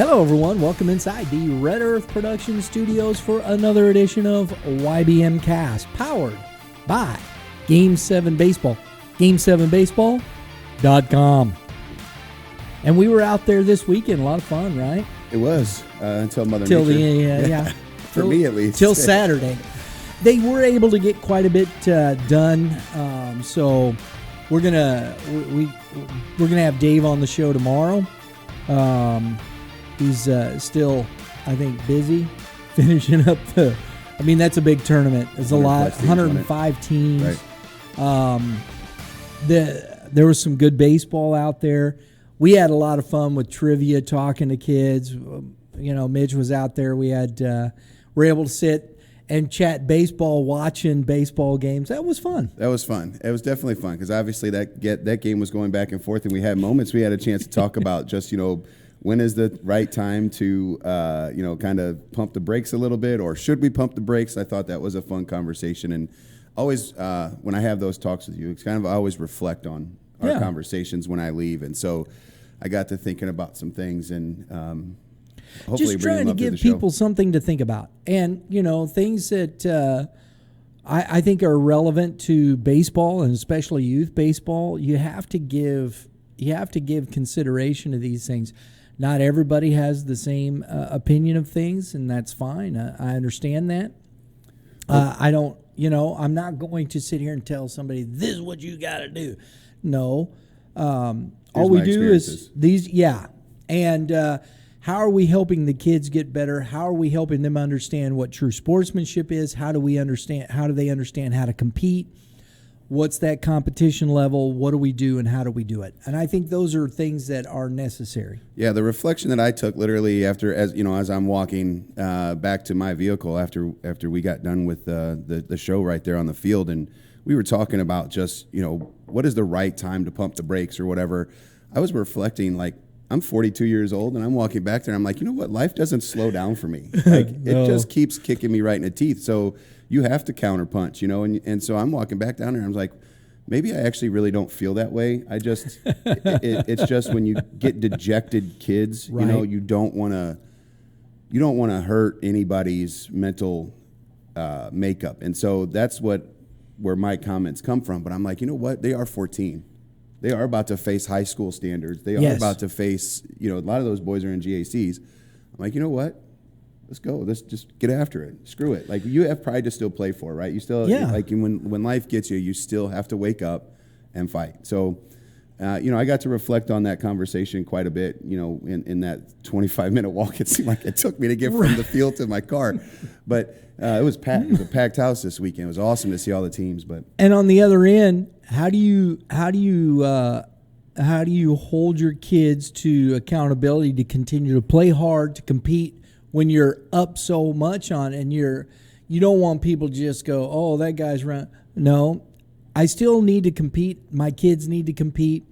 Hello, everyone. Welcome inside the Red Earth Production Studios for another edition of YBMcast, powered by Game 7 Baseball, Game7Baseball.com. And we were out there this weekend. A lot of fun, right? It was, until Mother Nature. Yeah. For me, at least. Till Saturday. They were able to get quite a bit done. So we're gonna have Dave on the show tomorrow. He's still, I think, busy finishing up that's a big tournament. There's a lot, 105 teams. Right. There was some good baseball out there. We had a lot of fun with trivia, talking to kids. Mitch was out there. We were able to sit and chat baseball, watching baseball games. That was fun. It was definitely fun because obviously that game was going back and forth, and we had moments we had a chance to talk about just, when is the right time to, kind of pump the brakes a little bit, or should we pump the brakes? I thought that was a fun conversation. And always, when I have those talks with you, it's kind of I always reflect on our conversations when I leave. And so I got to thinking about some things and hopefully just trying to give people something to think about. And, things that I think are relevant to baseball and especially youth baseball. You have to give consideration to these things. Not everybody has the same opinion of things, and that's fine. I understand that. I'm not going to sit here and tell somebody, this is what you got to do. No. All we do is these, And how are we helping the kids get better? How are we helping them understand what true sportsmanship is? How do they understand how to compete? What's that competition level? What do we do and how do we do it? And I think those are things that are necessary. Yeah, the reflection that I took literally as I'm walking back to my vehicle after we got done with the show right there on the field, and we were talking about just, what is the right time to pump the brakes or whatever. I was reflecting, like, I'm 42 years old, and I'm walking back there, and I'm like, you know what? Life doesn't slow down for me. Like, no. It just keeps kicking me right in the teeth. So you have to counterpunch, and so I'm walking back down there, and I was like, maybe I actually really don't feel that way. I just, it's just when you get dejected kids, right. You don't want to hurt anybody's mental makeup. And so that's where my comments come from. But I'm like, you know what? They are 14. They are about to face high school standards. They are about to face, a lot of those boys are in GACs. I'm like, you know what? Let's go. Let's just get after it. Screw it. Like, you have pride to still play for, right? You still, like, when life gets you, you still have to wake up and fight. So, I got to reflect on that conversation quite a bit, in that 25-minute walk. It seemed like it took me to get from the field to my car. But it was packed. It was a packed house this weekend. It was awesome to see all the teams. And on the other end, how do you hold your kids to accountability to continue to play hard, to compete when you're up so much on, and you don't want people to just go, oh, that guy's run. No, I still need to compete. My kids need to compete.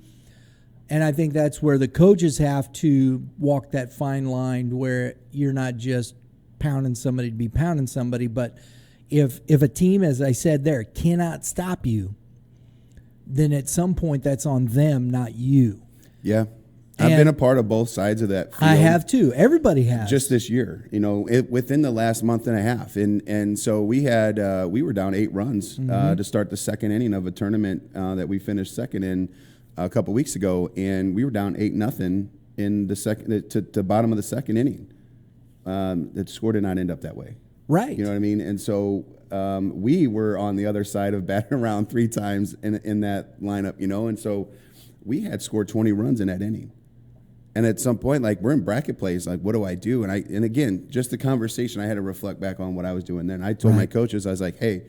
And I think that's where the coaches have to walk that fine line where you're not just pounding somebody to be pounding somebody. But if a team, as I said there, cannot stop you, then at some point that's on them, not you. Yeah. I've been a part of both sides of that field. I have too. Everybody has. Just this year, within the last month and a half. And so we were down 8 runs to start the second inning of a tournament that we finished second in a couple weeks ago. And we were down 8-0 in the second to bottom of the second inning. The score did not end up that way. Right. You know what I mean? And so we were on the other side of batting around 3 times in that lineup, and so we had scored 20 runs in that inning. And at some point, like, we're in bracket plays, like, what do I do? And again, just the conversation, I had to reflect back on what I was doing then. I told my coaches, I was like, hey,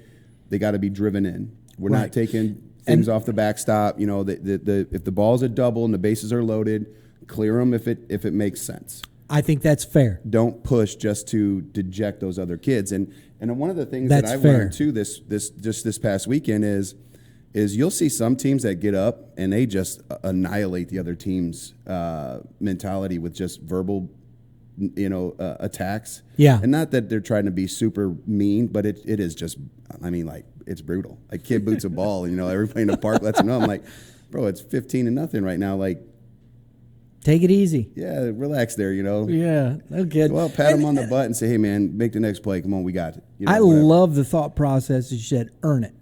they got to be driven in. We're not taking things off the backstop. If the ball's a double and the bases are loaded, clear them if it makes sense. I think that's fair. Don't push just to deject those other kids. And one of the things that I've learned too this past weekend is you'll see some teams that get up and they just annihilate the other team's mentality with just verbal, attacks. Yeah. And not that they're trying to be super mean, but it is just, it's brutal. Like, kid boots a ball, everybody in the park lets them know. I'm like, bro, it's 15-0 right now. Like, Take it easy. Yeah, relax there, you know. Yeah, that's good. Well, pat him on the butt and say, hey, man, make the next play. Come on, we got it. You know, I whatever. love the thought process. You said earn it.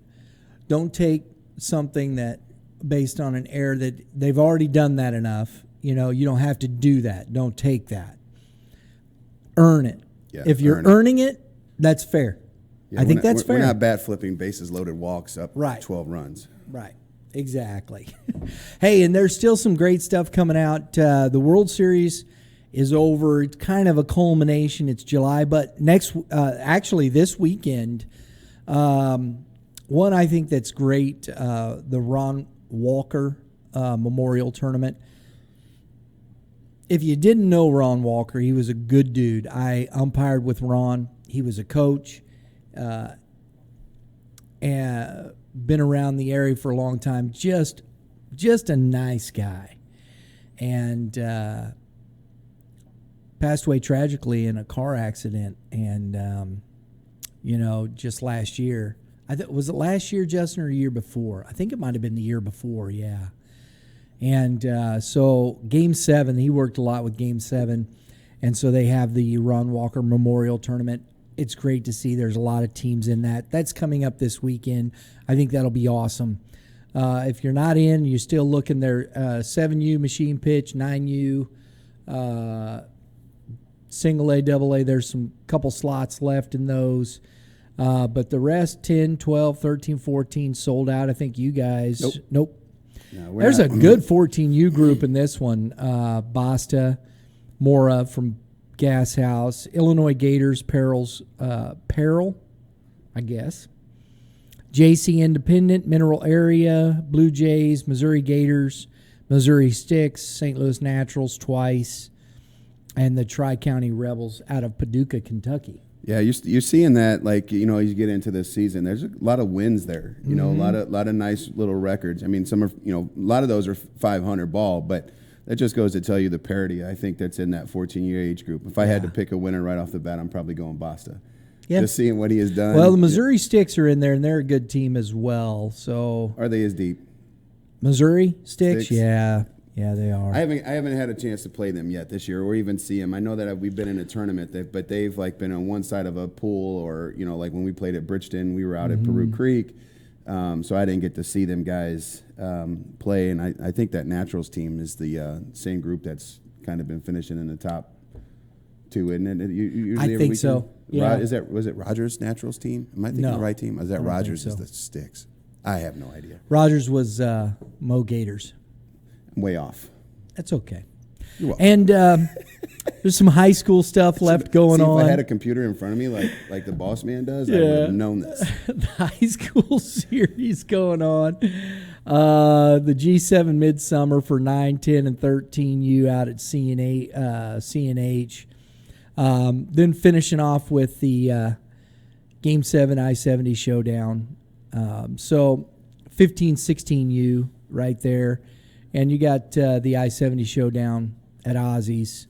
Don't take something that based on an error that they've already done that enough. You know, you don't have to do that. Don't take that. Earn it. Yeah, if you're earning it, that's fair. Yeah, I think that's fair. We're not bat flipping, bases loaded walks up Right. 12 runs. Right. Exactly. Hey, and there's still some great stuff coming out. The World Series is over. It's kind of a culmination. It's July, but actually this weekend, one I think that's great, the Ron Walker Memorial Tournament. If you didn't know Ron Walker, he was a good dude. I umpired with Ron. He was a coach. And been around the area for a long time. Just a nice guy. And passed away tragically in a car accident. And, just last year. Was it last year, Justin, or a year before? I think it might have been the year before, yeah. And so Game 7, he worked a lot with Game 7. And so they have the Ron Walker Memorial Tournament. It's great to see there's a lot of teams in that. That's coming up this weekend. I think that'll be awesome. If you're not in, you're still looking there. 7U machine pitch, 9U, single A, double A. There's some couple slots left in those. But the rest, 10, 12, 13, 14, sold out. I think you guys. Nope. No, there's a good 14U group in this one. Basta, Mora from Gas House, Illinois Gators, Peril, I guess. JC Independent, Mineral Area, Blue Jays, Missouri Gators, Missouri Sticks, St. Louis Naturals twice, and the Tri-County Rebels out of Paducah, Kentucky. Yeah, you're seeing that, like, as you get into this season, there's a lot of wins there. A lot of nice little records. I mean, some are, a lot of those are 500 ball, but that just goes to tell you the parity, I think, that's in that 14-year age group. If I had to pick a winner right off the bat, I'm probably going Basta. Yeah. Just seeing what he has done. Well, the Missouri Sticks are in there, and they're a good team as well. So are they as deep? Missouri Sticks? Yeah. Yeah, they are. I haven't had a chance to play them yet this year, or even see them. I know that we've been in a tournament, but they've been on one side of a pool, or like when we played at Bridgeton, we were out at Peru Creek, so I didn't get to see them guys play. And I think that Naturals team is the same group that's kind of been finishing in the top two, isn't it? Usually I think so. Yeah. Was it Rogers Naturals team? Am I thinking the right team? Or is that Rogers is the Sticks? I have no idea. Rogers was Mo Gators. I'm way off. That's okay. You're welcome. And there's some high school stuff left going on. If I had a computer in front of me like the boss man does, I would have known this. The high school series going on. The G7 Midsummer for 9, 10, and 13U out at CNH. Then finishing off with the Game 7 I-70 showdown. So 15, 16U right there. And you got the I-70 showdown at Ozzy's.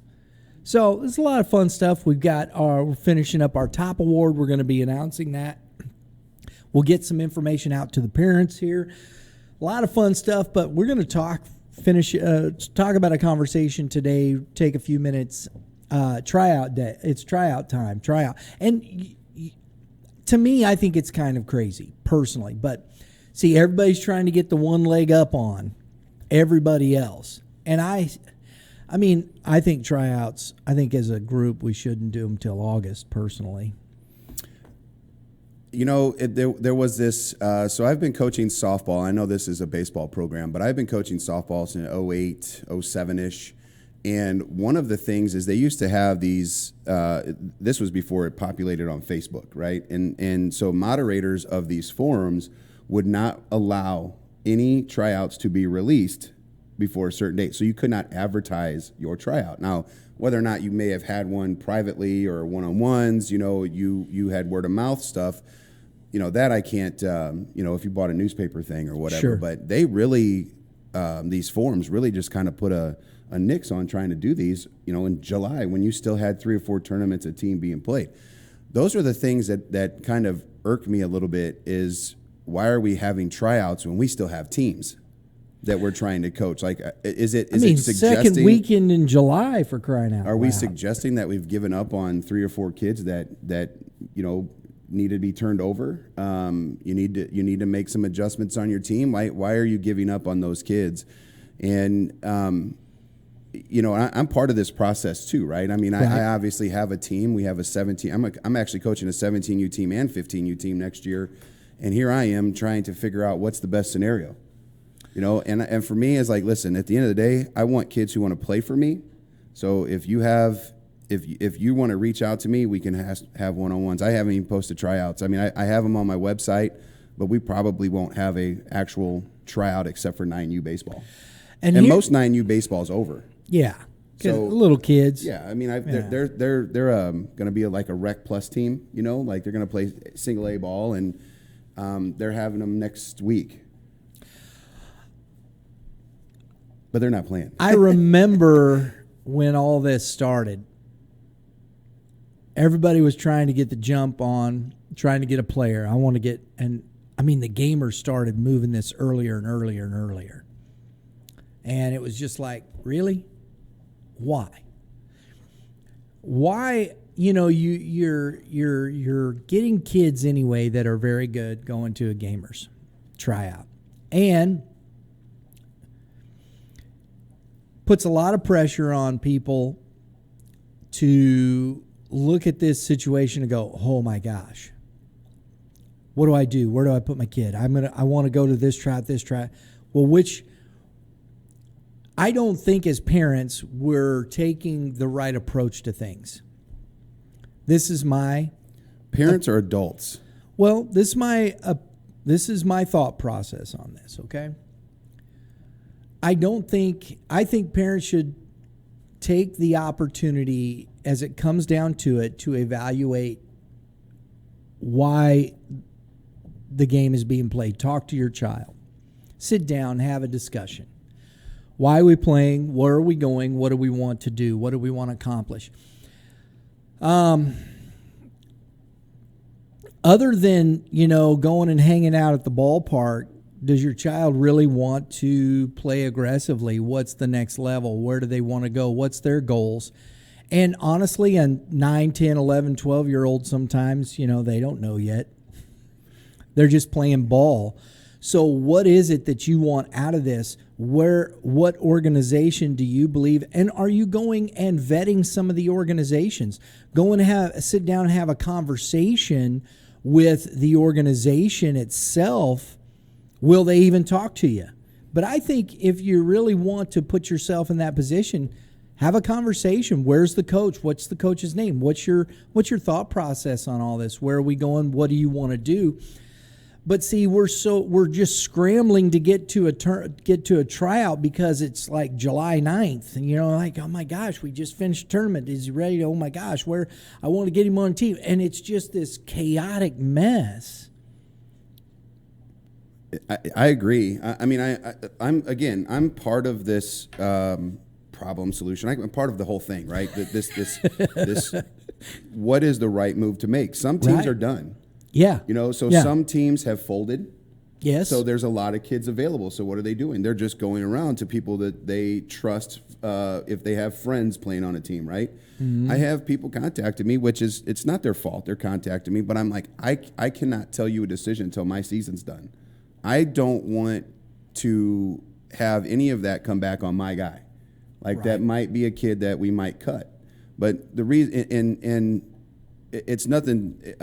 So there's a lot of fun stuff. We're finishing up our top award. We're going to be announcing that. We'll get some information out to the parents here. A lot of fun stuff, but we're going to talk about a conversation today. Take a few minutes. Tryout day. It's tryout time. And to me, I think it's kind of crazy personally. But see, everybody's trying to get the one leg up on everybody else. And I think tryouts, I think as a group, we shouldn't do them till August, personally. There was this, so I've been coaching softball. I know this is a baseball program, but I've been coaching softball since 08, 07-ish. And one of the things is they used to have these, this was before it populated on Facebook, right? And so moderators of these forums would not allow any tryouts to be released before a certain date. So you could not advertise your tryout. Now, whether or not you may have had one privately or one-on-ones, you had word-of-mouth stuff, that I can't, if you bought a newspaper thing or whatever. Sure. But they really, these forums really just kind of put a nix on trying to do these, in July when you still had 3 or 4 tournaments a team being played. Those are the things that kind of irk me a little bit is, why are we having tryouts when we still have teams? that we're trying to coach? Like, is it second suggesting weekend in July, for crying out loud. Are we suggesting that we've given up on 3 or 4 kids that need to be turned over? You need to make some adjustments on your team. Why are you giving up on those kids? And I'm part of this process too, right? I mean, right. I obviously have a team. We have a 17. I'm actually coaching a 17U team and 15U team next year, and here I am trying to figure out what's the best scenario. And for me, it's like, listen, at the end of the day, I want kids who want to play for me. So if you want to reach out to me, we can have one-on-ones. I haven't even posted tryouts. I mean, I have them on my website, but we probably won't have a actual tryout except for 9U baseball. And most 9U baseball is over. Yeah, so little kids. Yeah, I mean, they're going to be like a Rec Plus team. Like they're going to play single A ball, and they're having them next week. But they're not playing. I remember when all this started, everybody was trying to get the jump on, trying to get a player. The gamers started moving this earlier and earlier and earlier. And it was just like, really? Why? Why, you're getting kids anyway that are very good going to a gamers tryout. And puts a lot of pressure on people to look at this situation and go, oh my gosh, what do I do? Where do I put my kid? I want to go to this tryout. Well, I don't think as parents we're taking the right approach to things. This is my parents or adults. Well, this is my thought process on this, okay? I think parents should take the opportunity as it comes down to it to evaluate why the game is being played. Talk to your child. Sit down, have a discussion. Why are we playing? Where are we going? What do we want to do? What do we want to accomplish? Other than, going and hanging out at the ballpark, does your child really want to play aggressively? What's the next level? Where do they want to go? What's their goals? And honestly, a 9, 10, 11, 12-year-old sometimes, they don't know yet. They're just playing ball. So what is it that you want out of this? What organization do you believe? And are you going and vetting some of the organizations? Go and sit down and have a conversation with the organization itself. Will they even talk to you? But I think if you really want to put yourself in that position, have a conversation. Where's the coach? What's the coach's name? What's your thought process on all this? Where are we going? What do you want to do? But see, we're just scrambling to get to a tryout because it's like July 9th, and like, oh my gosh, we just finished the tournament. Is he ready? Oh my gosh, I want to get him on the team, and it's just this chaotic mess. I agree. I'm part of this problem solution. I'm part of the whole thing, right? This what is the right move to make? Some teams are done. Yeah. Some teams have folded. Yes. So there's a lot of kids available. So what are they doing? They're just going around to people that they trust if they have friends playing on a team, right? Mm-hmm. I have people contacting me, it's not their fault. They're contacting me, but I'm like, I cannot tell you a decision until my season's done. I don't want to have any of that come back on my guy. Like that might be a kid that we might cut. But the reason, and it's nothing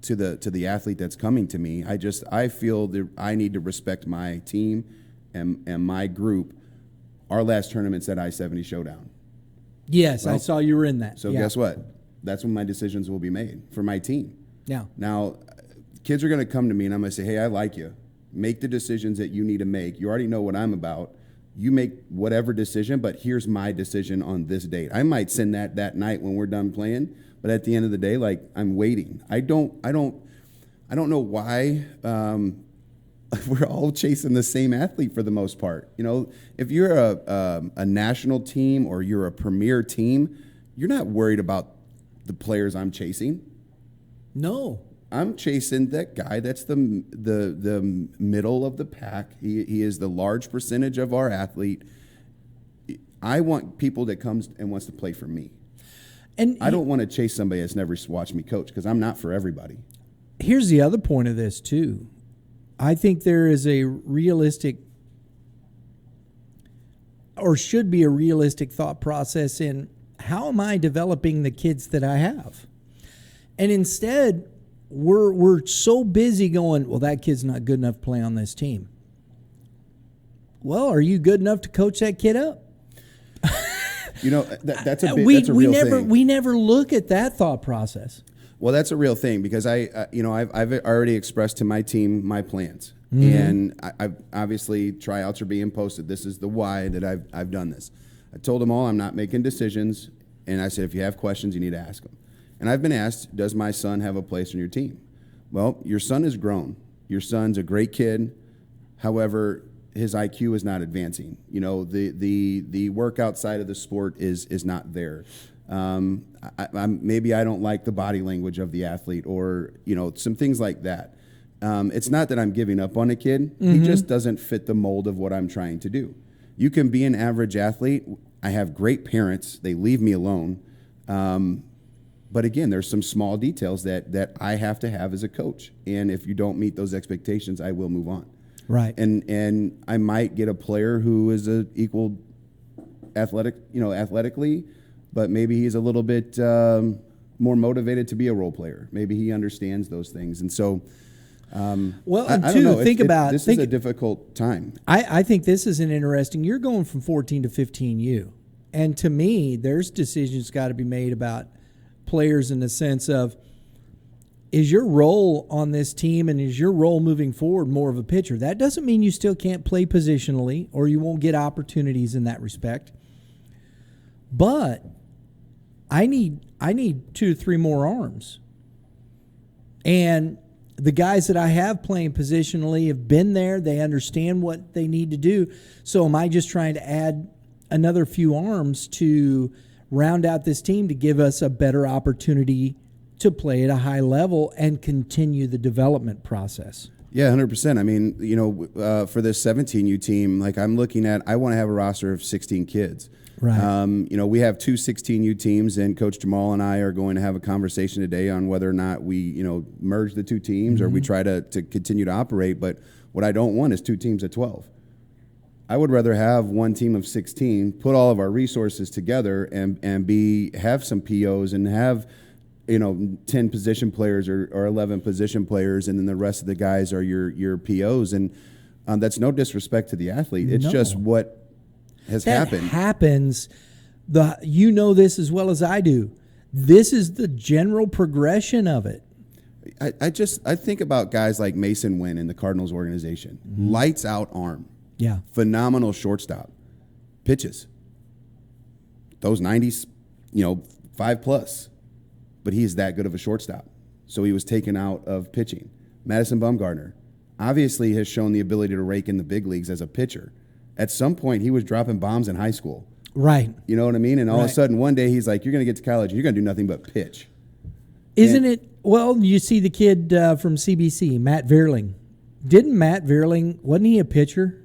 to the athlete that's coming to me. I feel that I need to respect my team and my group. Our last tournament's at I-70 Showdown. Yes, right? I saw you were in that. So guess what? That's when my decisions will be made for my team. Yeah. Now, kids are going to come to me and I'm going to say, hey, I like you. Make the decisions that you need to make. You already know what I'm about. You make whatever decision, but here's my decision on this date. I might send that night when we're done playing, but at the end of the day, like, I'm waiting. I don't know why we're all chasing the same athlete for the most part. If you're a national team or you're a premier team, you're not worried about the players I'm chasing. No. I'm chasing that guy that's the middle of the pack. He is the large percentage of our athlete. I want people that comes and wants to play for me. And I don't want to chase somebody that's never watched me coach, because I'm not for everybody. Here's the other point of this too. I think there is a realistic, or should be a realistic, thought process in how am I developing the kids that I have? And instead, we're so busy going, well, that kid's not good enough to play on this team. Well, are you good enough to coach that kid up? That's a real thing. We never look at that thought process. Well, that's a real thing, because I've already expressed to my team my plans, and I've obviously tryouts are being posted. This is the why that I've done this. I told them all I'm not making decisions, and I said if you have questions, you need to ask them. And I've been asked, does my son have a place on your team? Well, your son is grown. Your son's a great kid. However, his IQ is not advancing. The work outside of the sport is not there. Maybe I don't like the body language of the athlete, or some things like that. It's not that I'm giving up on a kid. He just doesn't fit the mold of what I'm trying to do. You can be an average athlete. I have great parents. They leave me alone. But again, there's some small details that I have to have as a coach. And if you don't meet those expectations, I will move on. Right. And I might get a player who is a equal athletically, but maybe he's a little bit more motivated to be a role player. Maybe he understands those things. And so, this is a difficult time. I think this is an interesting, you're going from 14 to 15U. And to me, there's decisions got to be made about players in the sense of, is your role on this team and is your role moving forward more of a pitcher? That doesn't mean you still can't play positionally or you won't get opportunities in that respect. But I need 2 to 3 more arms. And the guys that I have playing positionally have been there. They understand what they need to do. So am I just trying to add another few arms to round out this team to give us a better opportunity to play at a high level and continue the development process? Yeah, 100%. I mean, for this 17U team, like I'm looking at, I want to have a roster of 16 kids. Right. We have 2 16U teams, and Coach Jamal and I are going to have a conversation today on whether or not we, merge the 2 teams or we try to continue to operate. But what I don't want is 2 teams of 12. I would rather have 1 team of 16, put all of our resources together and have some POs and have 10 position players or 11 position players, and then the rest of the guys are your POs. And that's no disrespect to the athlete. It's just what has happened. That happens. You know this as well as I do. This is the general progression of it. I think about guys like Mason Wynn in the Cardinals organization. Lights out arm. Yeah. Phenomenal shortstop. Pitches. Those 90s, 5+. But he is that good of a shortstop. So he was taken out of pitching. Madison Bumgarner obviously has shown the ability to rake in the big leagues as a pitcher. At some point, he was dropping bombs in high school. Right. You know what I mean? And all of a sudden, one day, he's like, you're going to get to college, and you're going to do nothing but pitch. Isn't it? Well, you see the kid from CBC, Matt Vierling. Didn't Matt Vierling, wasn't he a pitcher?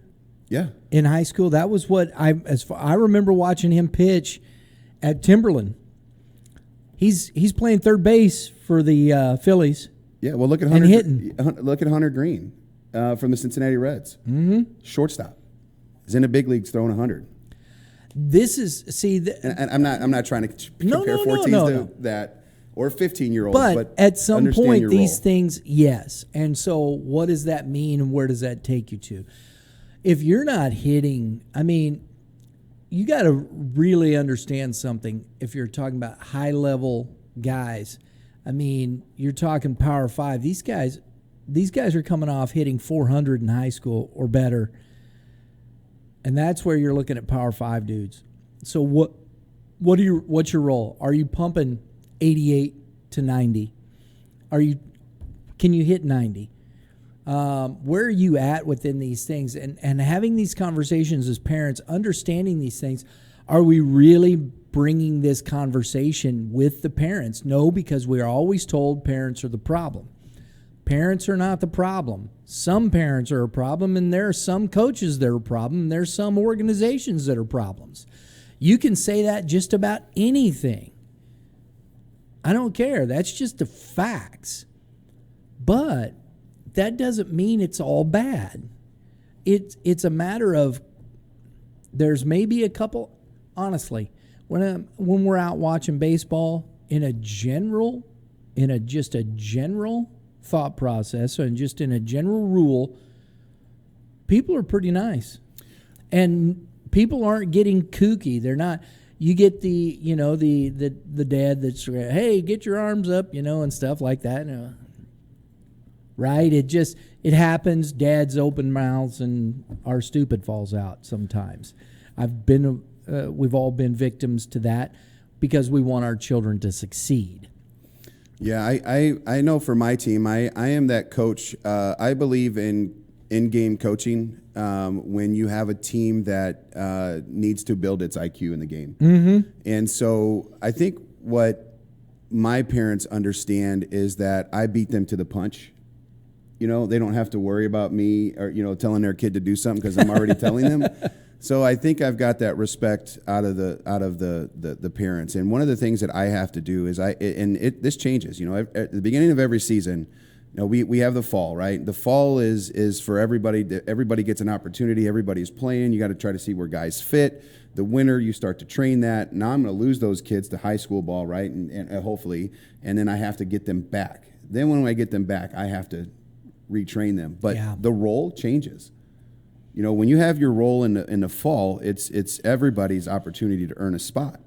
Yeah. In high school? That was what I remember watching him pitch at Timberland. He's playing third base for the Phillies. Yeah, well, look at Hunter Green from the Cincinnati Reds. Shortstop. He's in the big leagues throwing 100. This is and I'm not trying to compare 14s to that or 15-year-olds, but at some point these role. Things, yes. And so what does that mean, and where does that take you to? If you're not hitting, I mean, you got to really understand something if you're talking about high-level guys. I mean, you're talking Power 5. These guys are coming off hitting 400 in high school or better. And that's where you're looking at Power 5 dudes. So what's your role? Are you pumping 88 to 90? Can you hit 90? Where are you at within these things? And having these conversations as parents, understanding these things, are we really bringing this conversation with the parents? No, because we are always told parents are the problem. Parents are not the problem. Some parents are a problem, and there are some coaches that are a problem, and there's some organizations that are problems. You can say that just about anything. I don't care. That's just the facts. But that doesn't mean it's all bad. It's a matter of there's maybe a couple, honestly, when we're out watching baseball, in a general thought process and just in a general rule, people are pretty nice. And people aren't getting kooky. They're not. You get the dad that's, hey, get your arms up, and stuff like that. Right? It happens. Dads open mouths and our stupid falls out sometimes. We've all been victims to that because we want our children to succeed. Yeah, I know for my team, I am that coach. I believe in-game coaching when you have a team that needs to build its IQ in the game. Mm-hmm. And so I think what my parents understand is that I beat them to the punch. They don't have to worry about me or, telling their kid to do something because I'm already telling them. So I think I've got that respect out of the parents. And one of the things that I have to do is this changes. At the beginning of every season, we have the fall, right? The fall is for everybody. Everybody gets an opportunity. Everybody's playing. You got to try to see where guys fit. The winter, you start to train that. Now I'm going to lose those kids to high school ball, right? And hopefully, and then I have to get them back. Then when I get them back, I have to retrain them. But the role changes. When you have your role in the fall, it's everybody's opportunity to earn a spot.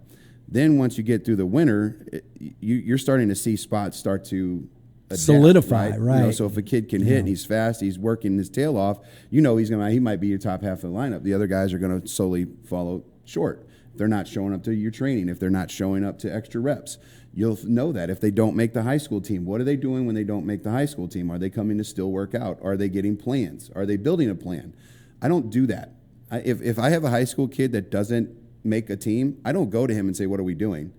Then once you get through the winter, you're starting to see spots start to adapt, solidify, right? So if a kid can hit and he's fast, he's working his tail off. He might be your top half of the lineup. The other guys are going to slowly follow short. If they're not showing up to your training, if they're not showing up to extra reps, you'll know that. If they don't make the high school team, what are they doing when they don't make the high school team? Are they coming to still work out? Are they getting plans? Are they building a plan? I don't do that. If I have a high school kid that doesn't make a team, I don't go to him and say, what are we doing?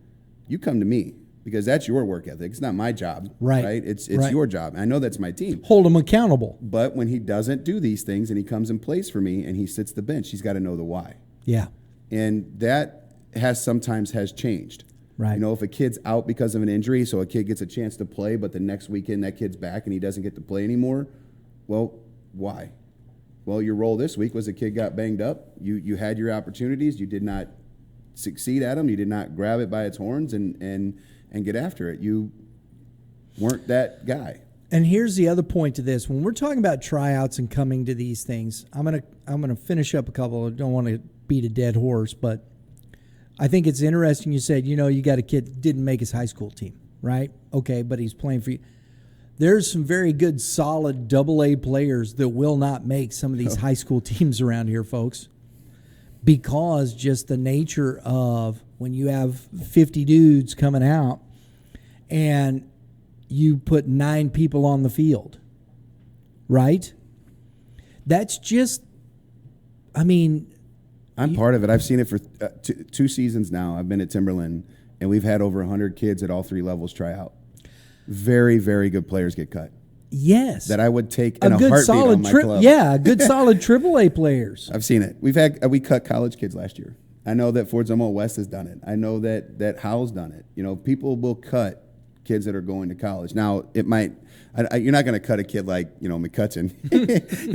You come to me because that's your work ethic. It's not my job, right? It's your job. I know that's my team. Hold him accountable. But when he doesn't do these things and he comes and plays for me and he sits the bench, he's got to know the why. Yeah. And that sometimes has changed. Right. If a kid's out because of an injury, so a kid gets a chance to play, but the next weekend that kid's back and he doesn't get to play anymore, well, why? Well, your role this week was a kid got banged up. You had your opportunities. You did not succeed at them. You did not grab it by its horns and get after it. You weren't that guy. And here's the other point to this. When we're talking about tryouts and coming to these things, I'm gonna finish up a couple. I don't want to beat a dead horse, but I think it's interesting you said, you got a kid that didn't make his high school team, right? Okay, but he's playing for you. There's some very good, solid AA players that will not make some of these high school teams around here, folks, because just the nature of when you have 50 dudes coming out and you put 9 people on the field, right? That's just, I'm part of it. I've seen it for 2 seasons now. I've been at Timberland, and we've had over 100 kids at all 3 levels try out. Very, very good players get cut. Yes. That I would take in a heartbeat on my club. Yeah, good solid AAA players. I've seen it. We cut college kids last year. I know that Fort Zumwalt West has done it. I know that Howell's done it. People will cut kids that are going to college. Now, it might you're not going to cut a kid like, McCutcheon.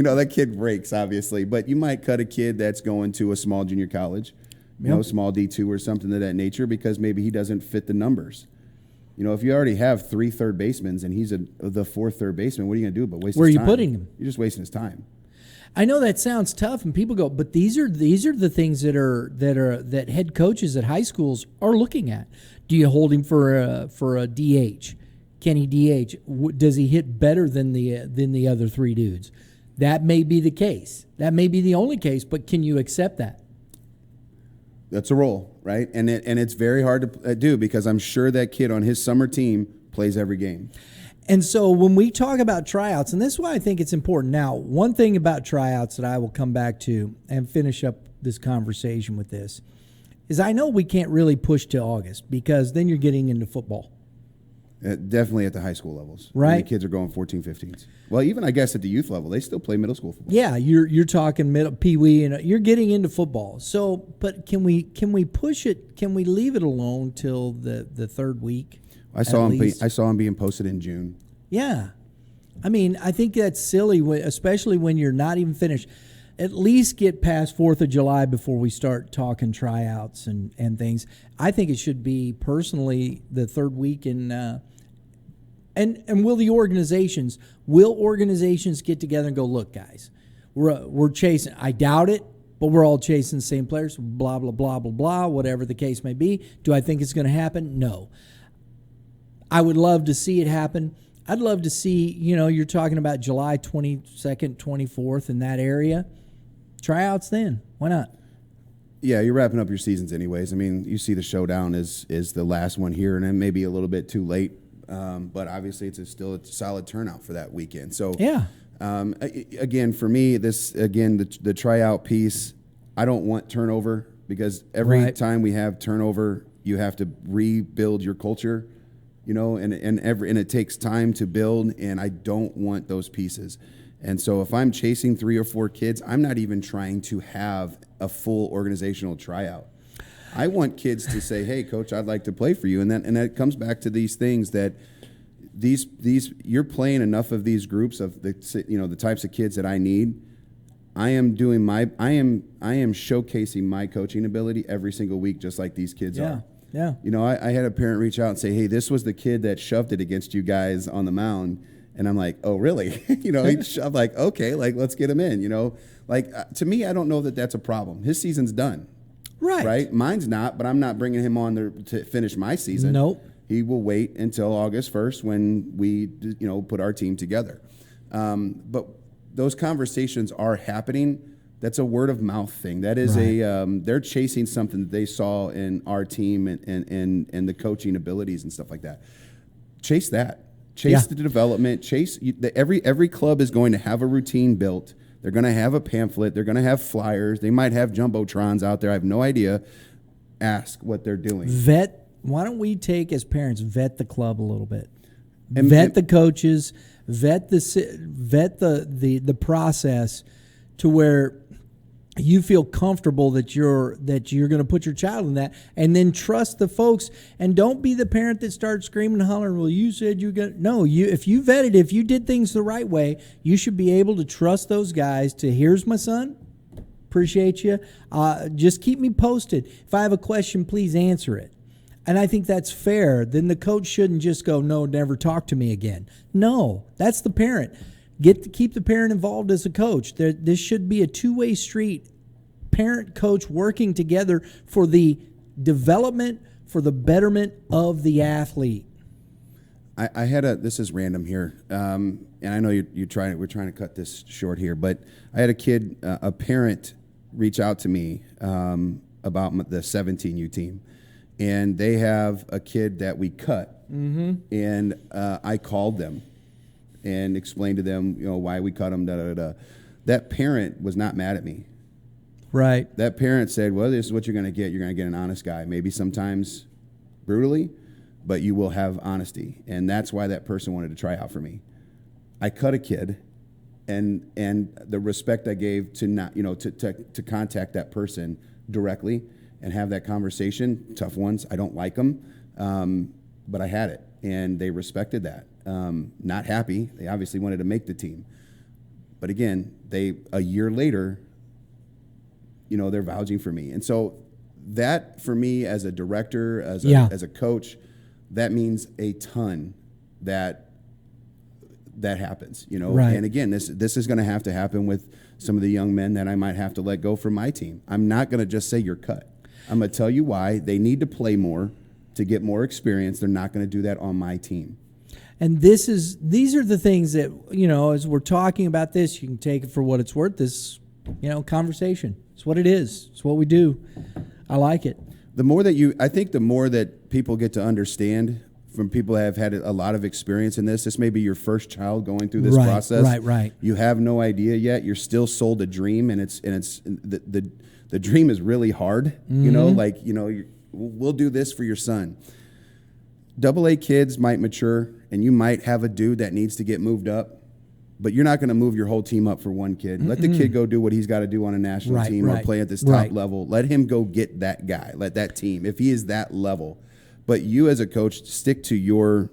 That kid breaks, obviously. But you might cut a kid that's going to a small junior college, small D2 or something of that nature, because maybe he doesn't fit the numbers. If you already have 3 third basemen and he's the 4th third baseman, what are you going to do but waste his time? Where are you putting him? You're just wasting his time. I know that sounds tough, and people go, but these are the things that head coaches at high schools are looking at. Do you hold him for a DH? Can he DH? Does he hit better than the other 3 dudes? That may be the case. That may be the only case, but can you accept that? That's a role, right? And it's very hard to do because I'm sure that kid on his summer team plays every game. And so when we talk about tryouts, and this is why I think it's important. Now, one thing about tryouts that I will come back to and finish up this conversation with this is I know we can't really push to August because then you're getting into football. Definitely at the high school levels. Right. When the kids are going 14, 15s. Well, even I guess at the youth level, they still play middle school football. Yeah, you're talking middle pee-wee, and you're getting into football. So, but can we push it? Can we leave it alone till the third week? I saw him being posted in June. Yeah, I mean, I think that's silly, especially when you're not even finished. At least get past 4th of July before we start talking tryouts and things. I think it should be personally the third week in. And will organizations get together and go, look, guys, we're chasing. I doubt it, but we're all chasing the same players. Blah blah blah blah blah. Whatever the case may be. Do I think it's going to happen? No. I would love to see it happen. I'd love to see. You're talking about July 22nd, 24th in that area. Tryouts then. Why not? Yeah, you're wrapping up your seasons anyways. I mean, you see the showdown is the last one here, and it may be a little bit too late. But obviously, it's still a solid turnout for that weekend. So, yeah. Again, for me, the tryout piece, I don't want turnover because every time we have turnover, you have to rebuild your culture, and it takes time to build, and I don't want those pieces. And so if I'm chasing 3 or 4 kids, I'm not even trying to have a full organizational tryout. I want kids to say, "Hey, coach, I'd like to play for you," and that comes back to these things that these you're playing enough of these groups of the types of kids that I need. I am showcasing my coaching ability every single week, just like these kids are. Yeah. I had a parent reach out and say, "Hey, this was the kid that shoved it against you guys on the mound," and I'm like, "Oh, really?" I'm like, "Okay, let's get him in." To me, I don't know that that's a problem. His season's done. Right. Mine's not, but I'm not bringing him on there to finish my season. Nope. He will wait until August 1st when we, put our team together. But those conversations are happening. That's a word of mouth thing. That is they're chasing something that they saw in our team and the coaching abilities and stuff like that. Chase that. Chase the development. Every club is going to have a routine built. They're going to have a pamphlet. They're going to have flyers. They might have jumbotrons out there. I have no idea. Ask what they're doing. Why don't we take, as parents, vet the club a little bit? Vet the coaches. Vet the process to where you feel comfortable that you're going to put your child in that, and then trust the folks, and don't be the parent that starts screaming and hollering. Well, you said you're going to. No, if you vetted, if you did things the right way, you should be able to trust those guys to, here's my son, appreciate you. Just keep me posted. If I have a question, please answer it. And I think that's fair. Then the coach shouldn't just go, no, never talk to me again. No, that's the parent. Keep the parent involved as a coach. This should be a two-way street, parent-coach working together for the development, for the betterment of the athlete. I had this is random here, and I know we're trying to cut this short here, but I had a parent reach out to me about the 17U team, and they have a kid that we cut, and I called them and explained to them, why we cut him, That parent was not mad at me. Right. That parent said, well, this is what you're going to get. You're going to get an honest guy, maybe sometimes brutally, but you will have honesty. And that's why that person wanted to try out for me. I cut a kid, and the respect I gave to not, to contact that person directly and have that conversation, tough ones. I don't like them, but I had it, and they respected that. Not happy. They obviously wanted to make the team. But again, a year later, they're vouching for me. And so that, for me as a director, as a coach, that means a ton that happens, Right. And again, this is going to happen with some of the young men that I might have to let go from my team. I'm not going to just say you're cut. I'm going to tell you why. They need to play more to get more experience. They're not going to do that on my team. And these are the things that, as we're talking about this, you can take it for what it's worth. This, conversation. It's what it is. It's what we do. I like it. The more that people get to understand from people that have had a lot of experience in this may be your first child going through this process. Right. You have no idea yet. You're still sold a dream, and the dream is really hard. We'll do this for your son. AA kids might mature, and you might have a dude that needs to get moved up, but you're not going to move your whole team up for one kid. Let the kid go do what he's got to do on a national team or play at this top level. Let him go get that guy, let that team, if he is that level. But you as a coach, stick to your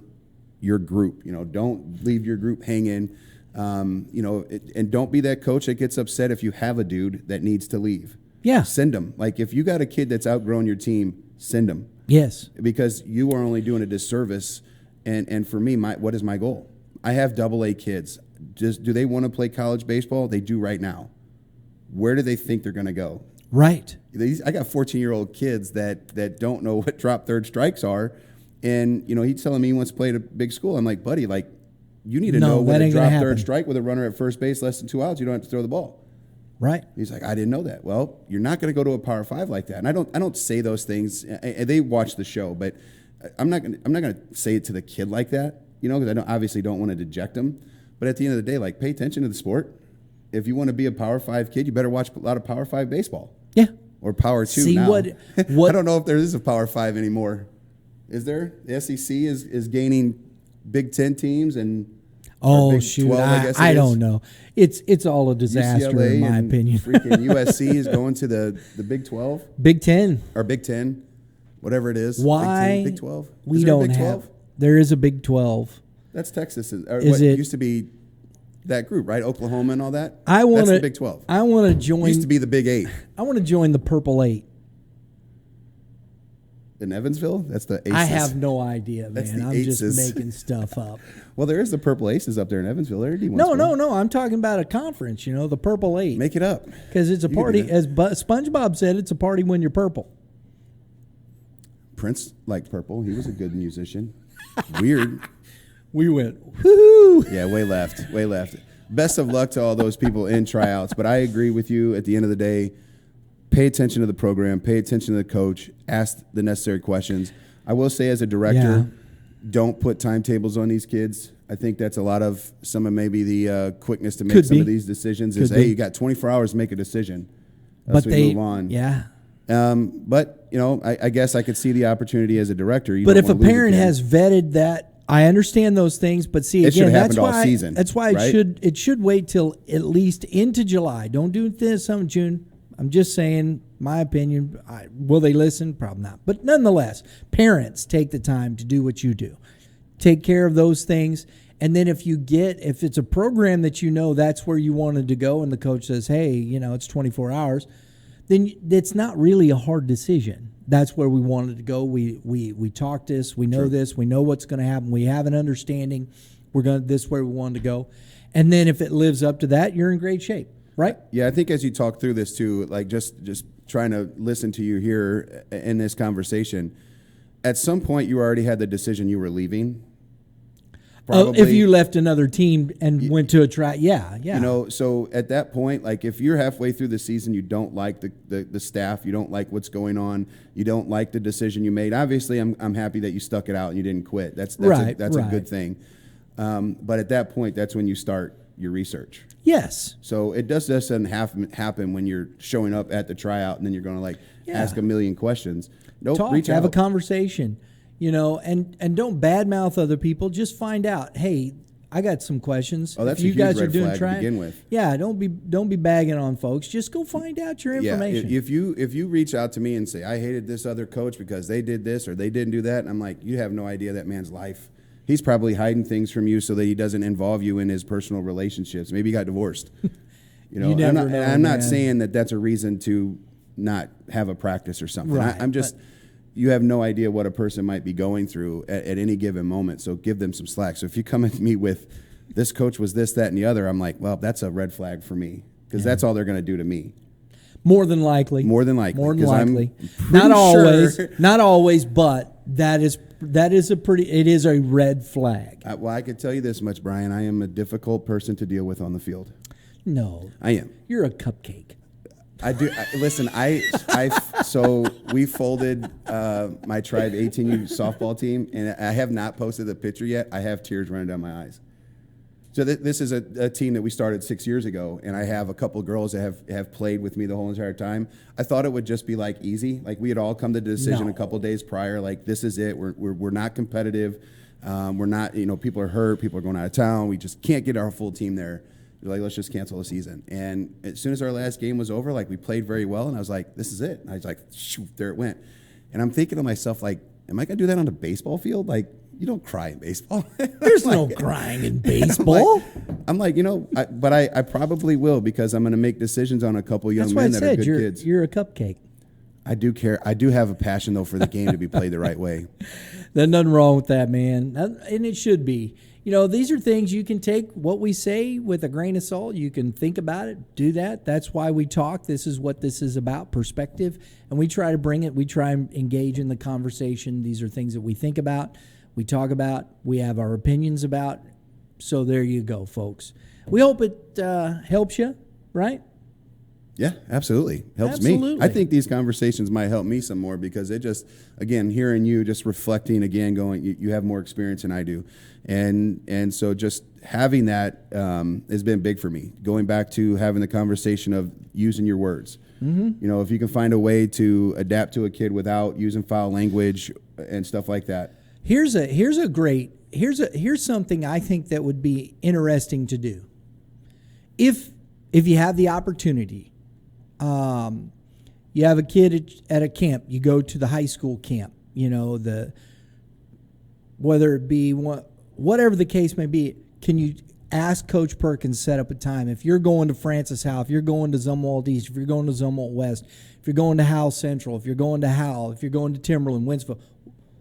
group. Don't leave your group hanging. And don't be that coach that gets upset if you have a dude that needs to leave. Yeah. Send him. Like, if you got a kid that's outgrown your team, send him. Yes. Because you are only doing a disservice. And for me, what is my goal? I have AA kids. Do they want to play college baseball? They do right now. Where do they think they're going to go? Right. I got 14-year-old kids that don't know what drop third strikes are. And, he's telling me he wants to play at a big school. I'm like, buddy, you need to know what a drop third strike with a runner at first base, less than 2 outs. You don't have to throw the ball. Right. He's like, I didn't know that. Well, you're not going to go to a Power 5 like that. And I don't say those things. They watch the show, but I'm not going to say it to the kid like that, because I obviously don't want to deject him. But at the end of the day, pay attention to the sport. If you want to be a Power 5 kid, you better watch a lot of Power 5 baseball. Yeah. Or Power 2 See now. what I don't know if there is a Power 5 anymore. Is there? The SEC is gaining Big Ten teams and Big 12, I don't know. It's all a disaster UCLA in my opinion. Freaking USC is going to the Big 12, Big 10 or Big 10, whatever it is. Why? Big 12. We don't have. There is a Big 12. That's Texas. Is what it used to be that group, right? Oklahoma and all that. That's the Big 12. I want to join. Used to be the Big 8. I want to join the Purple 8. In Evansville? That's the Aces. I have no idea, man. I'm Aces. just making stuff up. Well, there is the Purple Aces up there in Evansville. No. I'm talking about a conference, the Purple 8. Make it up. Because it's a party. As SpongeBob said, it's a party when you're purple. Prince liked purple. He was a good musician. Weird. We went, whoo! Yeah, way left. Best of luck to all those people in tryouts. But I agree with you. At the end of the day, pay attention to the program, pay attention to the coach, ask the necessary questions. I will say, as a director, don't put timetables on these kids. I think that's a lot of some of maybe the quickness to make some of these decisions is, hey, you got 24 hours to make a decision. But we move on. Yeah. But, I guess I could see the opportunity as a director. But if a parent has vetted that, I understand those things, but see, again, that's why all season. That's why it should wait till at least into July. Don't do this in June. I'm just saying, my opinion. Will they listen? Probably not. But nonetheless, parents, take the time to do what you do. Take care of those things. And then if it's a program that that's where you wanted to go and the coach says, hey, it's 24 hours, then it's not really a hard decision. That's where we wanted to go. We talked this. We know this. We know what's going to happen. We have an understanding. This is where we wanted to go. And then if it lives up to that, you're in great shape. Right? Yeah, I think as you talk through this too, just trying to listen to you here in this conversation, at some point you already had the decision you were leaving. Probably. If you left another team and went to a track, yeah. So at that point, if you're halfway through the season, you don't like the staff, you don't like what's going on, you don't like the decision you made. Obviously, I'm happy that you stuck it out and you didn't quit. That's a good thing. But at that point, that's when you start your research. Yes. So it doesn't happen when you're showing up at the tryout and then you're going to ask a million questions. Nope, have a conversation, and don't badmouth other people. Just find out, hey, I got some questions. Oh, that's if you a huge guys red are doing flag to begin with. Yeah, don't be bagging on folks. Just go find out your information. Yeah, if you reach out to me and say, I hated this other coach because they did this or they didn't do that, and I'm like, you have no idea that man's life. He's probably hiding things from you so that he doesn't involve you in his personal relationships. Maybe he got divorced. I'm not saying that that's a reason to not have a practice or something. Right, I'm just, you have no idea what a person might be going through at any given moment. So give them some slack. So if you come at me with this coach was this, that, and the other, I'm like, well, that's a red flag for me because that's all they're going to do to me. More than likely. Not always, but it is a red flag. Well, I could tell you this much, Brian. I am a difficult person to deal with on the field. No. I am. You're a cupcake. I do. Listen, so we folded my Tribe 18U softball team, and I have not posted the picture yet. I have tears running down my eyes. So this is a team that we started 6 years ago, and I have a couple girls that have played with me the whole entire time. I thought it would just be like easy, like we had all come to the decision a couple days prior, like this is it. We're not competitive. We're not, people are hurt, people are going out of town. We just can't get our full team there. We're like, let's just cancel the season. And as soon as our last game was over, like we played very well, and I was like, this is it. And I was like, shoot, there it went. And I'm thinking to myself, like, am I gonna do that on a baseball field? Like, you don't cry in baseball. There's no crying in baseball. I'm like, but I probably will, because I'm going to make decisions on a couple young men that are good kids. You're a cupcake. I do care. I do have a passion, though, for the game to be played the right way. There's nothing wrong with that, man. And it should be. These are things you can take what we say with a grain of salt. You can think about it, do that. That's why we talk. This is what this is about, perspective. And we try to bring it. We try and engage in the conversation. These are things that we think about. We talk about, we have our opinions about. So there you go, folks. We hope it helps you, right? Yeah, absolutely. Helps me. I think these conversations might help me some more, because it just, again, hearing you, just reflecting again, going, you have more experience than I do. And so just having that has been big for me. Going back to having the conversation of using your words. Mm-hmm. If you can find a way to adapt to a kid without using foul language and stuff like that. Here's something I think that would be interesting to do. If you have the opportunity, you have a kid at a camp, you go to the high school camp, whether it be whatever the case may be, can you ask Coach Perkins set up a time? If you're going to Francis Howell, if you're going to Zumwalt East, if you're going to Zumwalt West, if you're going to Howell Central, if you're going to Howell, if you're going to Timberland, Winsville,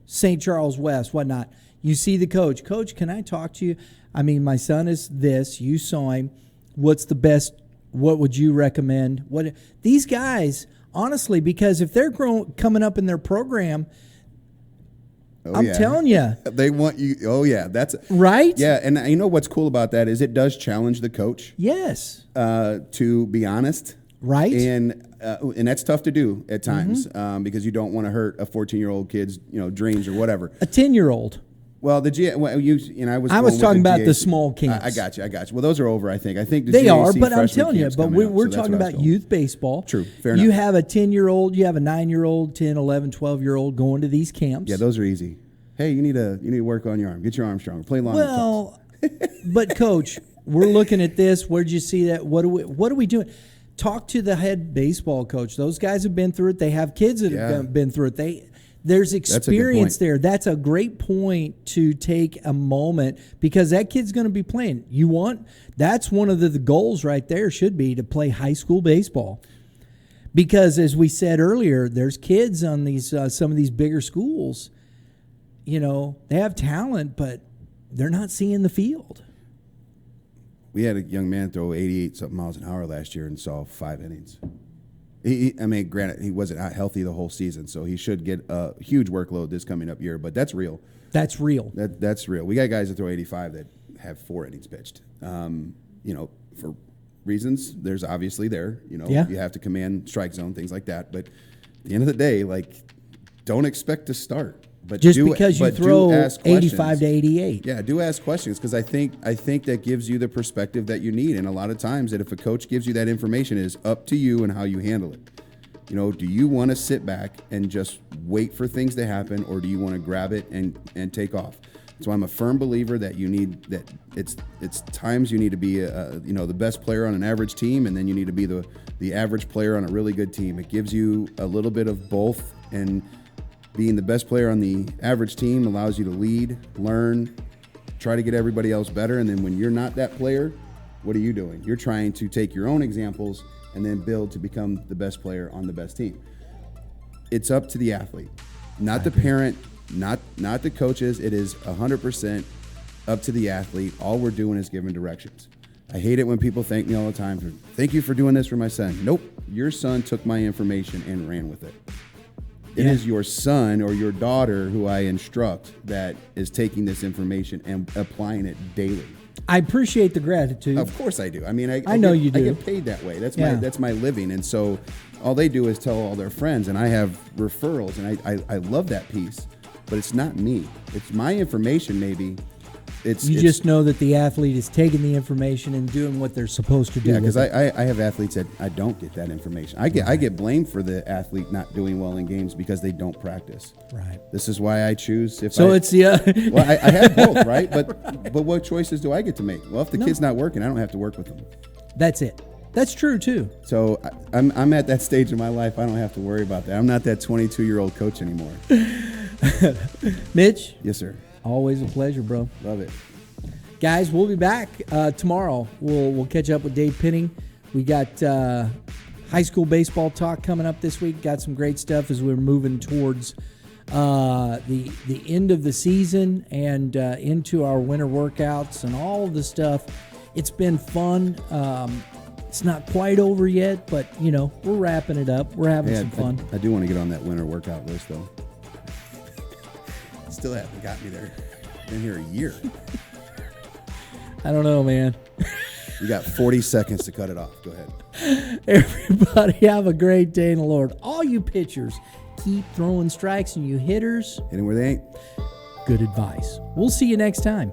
St. Charles West, whatnot. You see the coach. Coach, can I talk to you? I mean, my son is this. You saw him. What's the best? What would you recommend? What these guys, honestly, because if they're coming up in their program, I'm telling you. They want you. Oh, yeah. That's right. Yeah. And what's cool about that is it does challenge the coach. Yes. To be honest. Right. And that's tough to do at times, because you don't want to hurt a 14-year-old kid's dreams or whatever. A 10-year-old. Well, I was talking about the small camps. I got you. Well, those are over. I think they GAC are, but I'm telling you. But we're talking about youth baseball. True. Fair enough. You have a 10-year-old. You have a 9-year-old, 10, 11, 12-year-old going to these camps. Yeah, those are easy. Hey, you need to work on your arm. Get your arm stronger. Play long. Well, but Coach, we're looking at this. Where'd you see that? What are we doing? Talk to the head baseball coach. Those guys have been through it. They have kids that have been through it. There's experience there. That's a great point to take a moment, because that kid's going to be playing. That's one of the goals right there, should be to play high school baseball. Because as we said earlier, there's kids on these some of these bigger schools. They have talent, but they're not seeing the field. We had a young man throw 88-something miles an hour last year and saw 5 innings. Granted, he wasn't out healthy the whole season, so he should get a huge workload this coming up year, but that's real. That's real. That's real. We got guys that throw 85 that have 4 innings pitched. For reasons, there's obviously there. You have to command strike zone, things like that. But at the end of the day, don't expect to start. But because you throw 85 to 88. Yeah, do ask questions, because I think that gives you the perspective that you need. And a lot of times that if a coach gives you that information, it is up to you and how you handle it. Do you want to sit back and just wait for things to happen, or do you want to grab it and take off? So I'm a firm believer that it's times you need to be the best player on an average team, and then you need to be the average player on a really good team. It gives you a little bit of both, and being the best player on the average team allows you to lead, learn, try to get everybody else better. And then when you're not that player, what are you doing? You're trying to take your own examples and then build to become the best player on the best team. It's up to the athlete, not the parent, not the coaches. It is 100% up to the athlete. All we're doing is giving directions. I hate it when people thank me all the time for, thank you for doing this for my son. Nope, your son took my information and ran with it. It is your son or your daughter who I instruct that is taking this information and applying it daily. I appreciate the gratitude. Of course I do. I mean, I know you do. I get paid that way. That's my living. And so all they do is tell all their friends, and I have referrals, and I love that piece. But it's not me. It's my information maybe, You just know that the athlete is taking the information and doing what they're supposed to do. Yeah, because I have athletes that I don't get that information. I get blamed for the athlete not doing well in games because they don't practice. Right. This is why I choose. Well, I have both, right? But what choices do I get to make? Well, if the kid's not working, I don't have to work with them. That's it. That's true too. So I'm at that stage in my life. I don't have to worry about that. I'm not that 22-year-old coach anymore. Mitch? Yes, sir. Always a pleasure, bro. Love it. Guys, we'll be back tomorrow. We'll catch up with Dave Penning. We got high school baseball talk coming up this week. Got some great stuff as we're moving towards the end of the season and into our winter workouts and all of the stuff. It's been fun. It's not quite over yet, but, we're wrapping it up. We're having some fun. I do want to get on that winter workout list, though. Still haven't got me there. Been here a year. I don't know, man. You got 40 seconds to cut it off. Go ahead. Everybody have a great day in the Lord. All you pitchers, keep throwing strikes, and you hitters, Hitting where they ain't. good advice. We'll see you next time.